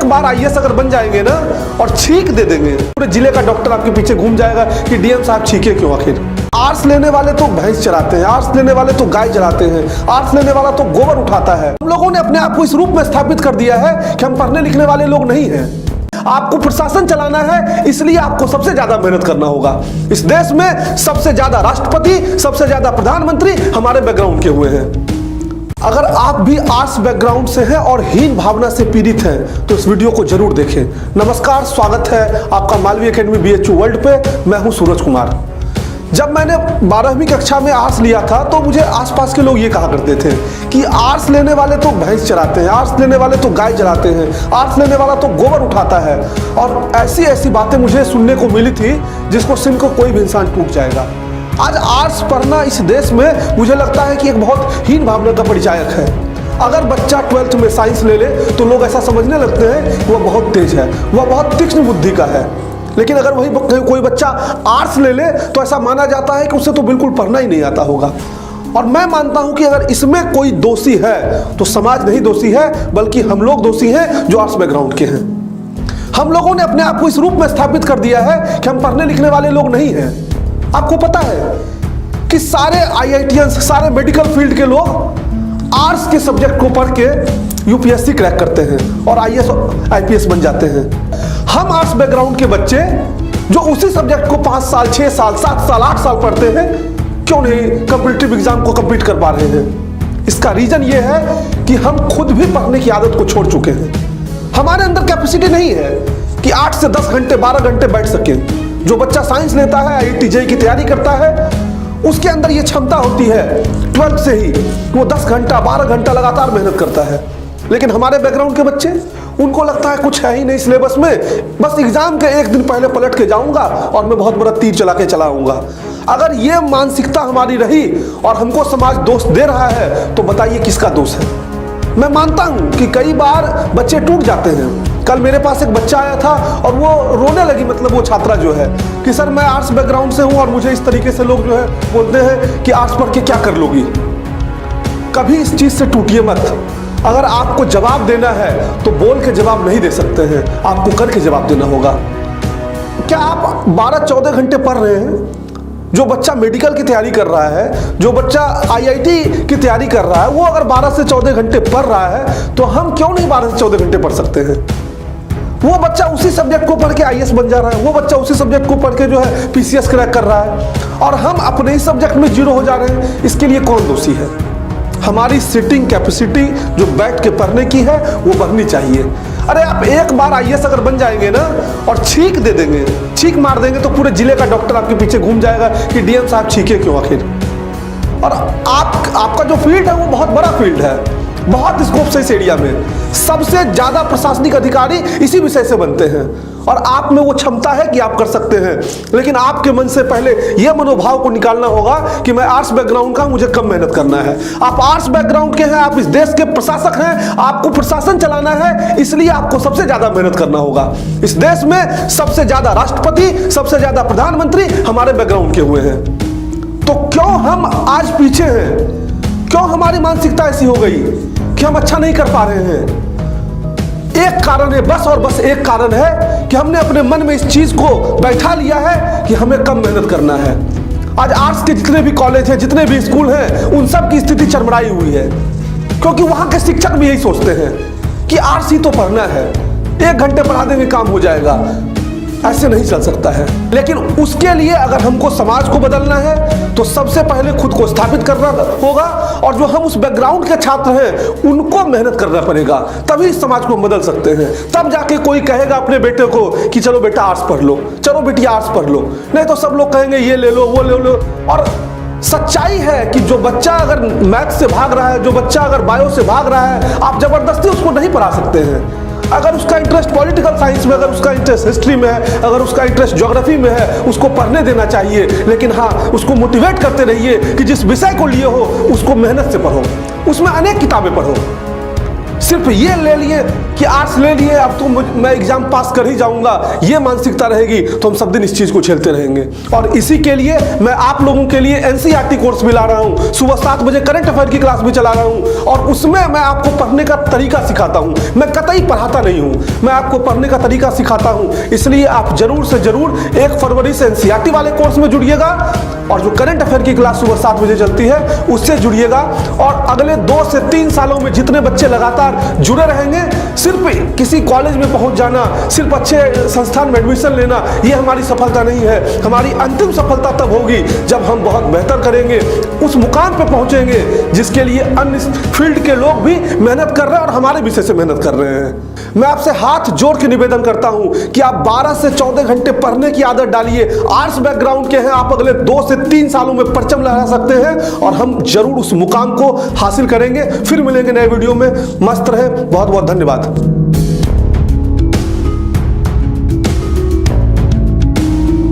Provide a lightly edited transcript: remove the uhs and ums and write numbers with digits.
एक बार आईएएस अगर बन जाएंगे ना और छींक दे देंगे, पूरे जिले का डॉक्टर आपके पीछे घूम जाएगा कि डीएम साहब छींके क्यों आखिर। आर्ट्स लेने वाले तो भैंस चराते हैं, आर्ट्स लेने वाले तो गाय चराते हैं, आर्ट्स लेने वाला तो गोबर उठाता है। हम लोगों ने अपने आप को इस रूप में स्थापित कर दिया है कि हम पढ़ने लिखने वाले लोग नहीं हैं। आपको प्रशासन चलाना है, इसलिए आपको सबसे ज्यादा मेहनत करना होगा। इस देश में सबसे ज्यादा राष्ट्रपति, सबसे ज्यादा प्रधानमंत्री हमारे बैकग्राउंड के हुए हैं। अगर आप भी आर्ट्स बैकग्राउंड से हैं और हीन भावना से पीड़ित हैं तो इस वीडियो को जरूर देखें। नमस्कार, स्वागत है आपका मालवीय एकेडमी बीएचयू वर्ल्ड पे। मैं हूं सूरज कुमार। जब मैंने 12वीं कक्षा में आर्ट्स लिया था तो मुझे आसपास के लोग ये कहा करते थे कि आर्ट्स लेने वाले तो भैंस चराते हैं, आर्ट्स लेने वाले तो गाय चराते हैं, आर्ट्स लेने वाला तो गोबर उठाता है। और ऐसी ऐसी बातें मुझे सुनने को मिली थी जिसको सुनकर कोई भी इंसान टूट जाएगा। आज आर्ट्स पढ़ना इस देश में मुझे लगता है कि एक बहुत हीन भावना का परिचायक है। अगर बच्चा 12th में साइंस ले ले तो लोग ऐसा समझने लगते हैं कि वह बहुत तेज है, वह बहुत तीक्ष्ण बुद्धि का है। लेकिन अगर वही कोई बच्चा आर्ट्स ले ले तो ऐसा माना जाता है कि उसे तो बिल्कुल पढ़ना ही नहीं आता होगा। और मैं मानता हूं कि अगर इसमें कोई दोषी है तो समाज नहीं दोषी है, बल्कि हम लोग दोषी हैं जो आर्ट्स बैकग्राउंड के हैं। हम लोगों ने अपने आप को इस रूप में स्थापित कर दिया है कि हम पढ़ने लिखने वाले लोग नहीं हैं। आपको पता है कि सारे आईआईटीएंस, सारे मेडिकल फील्ड के लोग आर्ट्स के सब्जेक्ट को पढ़ के यूपीएससी क्रैक करते हैं और आईएएस आईपीएस बन जाते हैं। हम आर्ट्स बैकग्राउंड के बच्चे जो उसी सब्जेक्ट को 5 साल, 6 साल, 7 साल, 8 साल पढ़ते हैं, क्यों नहीं कॉम्पिटिटिव एग्जाम को कंप्लीट कर पा रहे हैं? इसका रीजन ये है कि हम खुद भी पढ़ने की आदत को छोड़ चुके हैं। हमारे अंदर कैपेसिटी नहीं है कि 8 से 10 घंटे, 12 घंटे बैठ सके। जो बच्चा साइंस लेता है, आईआईटी जेईई की तैयारी करता है, उसके अंदर ये क्षमता होती है 12th से ही, वो 10 घंटा, 12 घंटा लगातार मेहनत करता है। लेकिन हमारे बैकग्राउंड के बच्चे, उनको लगता है कुछ है ही नहीं सिलेबस में, बस एग्जाम के एक दिन पहले पलट के जाऊंगा और मैं बहुत बड़ा तीर चला के चला आऊंगा। अगर ये मानसिकता हमारी रही और हमको समाज दोष दे रहा है तो बताइए किसका दोष है? मैं मानता हूं कि कई बार बच्चे टूट जाते हैं। कल मेरे पास एक बच्चा आया था और वो रोने लगी, मतलब वो छात्रा जो है, कि सर मैं आर्ट्स बैकग्राउंड से हूं और मुझे इस तरीके से लोग जो है बोलते हैं कि आर्ट्स पढ़ के क्या कर लोगी। कभी इस चीज से टूटिए मत। अगर आपको जवाब देना है तो बोल के जवाब नहीं दे सकते हैं, आपको करके जवाब देना होगा। क्या आप 12-14 घंटे पढ़ रहे हैं? जो बच्चा मेडिकल की तैयारी कर रहा है, जो बच्चा आईआईटी की तैयारी कर रहा है, वो अगर 12 से 14 घंटे पढ़ रहा है तो हम क्यों नहीं 12 से 14 घंटे पढ़ सकते हैं? वो बच्चा उसी सब्जेक्ट को पढ़ के आईएएस बन जा रहा है, वो बच्चा उसी सब्जेक्ट को पढ़ के जो है पीसीएस क्रैक कर रहा है, और हम अपने ही सब्जेक्ट में जीरो हो जा रहे हैं। इसके लिए कौन दोषी है? हमारी सिटिंग कैपेसिटी जो बैठ के पढ़ने की है वो बढ़नी चाहिए। अरे आप एक बार आईएएस अगर बन जाएंगे ना और छींक दे देंगे, छींक मार देंगे तो पूरे जिले का डॉक्टर आपके पीछे घूम जाएगा कि डीएम साहब छींके क्यों आखिर। और आपका जो फील्ड है वो बहुत बड़ा फील्ड है, बहुत स्कोप है इस एरिया में। सबसे ज्यादा प्रशासनिक अधिकारी इसी विषय से बनते हैं और आप में वो क्षमता है कि आप कर सकते हैं। लेकिन आपके मन से पहले ये मनोभाव को निकालना होगा कि मैं आर्ट्स बैकग्राउंड का, मुझे कम मेहनत करना है। आप आर्ट्स बैकग्राउंड के हैं, आप इस देश के प्रशासक हैं, आपको प्रशासन चलाना है, इसलिए आपको सबसे ज्यादा मेहनत करना होगा। इस देश में सबसे ज्यादा राष्ट्रपति, सबसे ज्यादा प्रधानमंत्री हमारे बैकग्राउंड के हुए हैं। तो क्यों हम आज पीछे हैं? क्यों हमारी मानसिकता ऐसी हो गई कि हम अच्छा नहीं कर पा रहे हैं? एक कारण है, बस और बस एक कारण है कि हमने अपने मन में इस चीज को बैठा लिया है कि हमें कम मेहनत करना है। आज आर्ट्स के जितने भी कॉलेज हैं, जितने भी स्कूल हैं, उन सब की स्थिति चरमराई हुई है, क्योंकि वहां के शिक्षक भी यही सोचते हैं कि आर्ट्स ही तो पढ़ना है, 1 घंटे पढ़ा देंगे काम हो जाएगा। ऐसे नहीं चल सकता है। लेकिन उसके लिए अगर हमको समाज को बदलना है तो सबसे पहले खुद को स्थापित करना होगा, और जो हम उस बैकग्राउंड के छात्र हैं उनको मेहनत करना पड़ेगा, तभी इस समाज को बदल सकते हैं। तब जाके कोई कहेगा अपने बेटे को कि चलो बेटा आर्ट्स पढ़ लो, चलो बेटी आर्ट्स पढ़ लो। नहीं तो सब लोग कहेंगे ये ले लो, वो ले लो। और सच्चाई है कि जो बच्चा अगर मैथ से भाग रहा है, जो बच्चा अगर बायो से भाग रहा है, आप जबरदस्ती उसको नहीं पढ़ा सकते हैं। अगर उसका इंटरेस्ट पॉलिटिकल साइंस में, अगर उसका इंटरेस्ट हिस्ट्री में है, अगर उसका इंटरेस्ट ज्योग्राफी में है, उसको पढ़ने देना चाहिए। लेकिन हाँ, उसको मोटिवेट करते रहिए कि जिस विषय को लिए हो उसको मेहनत से पढ़ो, उसमें अनेक किताबें पढ़ो। सिर्फ ये ले लिए कि आर्ट्स ले लिए अब तो मैं एग्जाम पास कर ही जाऊंगा, ये मानसिकता रहेगी तो हम सब दिन इस चीज को झेलते रहेंगे। और इसी के लिए मैं आप लोगों के लिए एनसीईआरटी कोर्स भी ला रहा हूं, सुबह 7 बजे करंट अफेयर की क्लास भी चला रहा हूं और उसमें मैं आपको पढ़ने का तरीका सिखाता हूं। मैं कतई पढ़ाता नहीं हूं, मैं आपको पढ़ने का तरीका सिखाता हूं। इसलिए आप जरूर से जरूर 1 फरवरी से एनसीईआरटी वाले कोर्स में जुड़िएगा और जो करंट अफेयर की क्लास सुबह 7 बजे चलती है उससे जुड़िएगा। और अगले 2 से 3 सालों में जितने बच्चे लगातार जुड़े रहेंगे, सिर्फ किसी कॉलेज में पहुंच जाना, सिर्फ अच्छे संस्थान में एडमिशन लेना, ये हमारी सफलता नहीं है। हमारी अंतिम सफलता तब होगी जब हम बहुत बेहतर करेंगे, उस मुकाम पे पहुंचेंगे जिसके लिए अन्य फील्ड के लोग भी मेहनत कर रहे हैं और हमारे विषय से मेहनत कर रहे हैं। मैं आपसे हाथ जोड़ के निवेदन करता हूं कि आप 12 से 14 घंटे पढ़ने की आदत डालिए। आर्ट्स बैकग्राउंड के हैं आप, अगले 2 से 3 सालों में परचम लहरा सकते हैं और हम जरूर उस मुकाम को हासिल करेंगे। फिर मिलेंगे नए वीडियो में। मस्त रहे। बहुत बहुत धन्यवाद।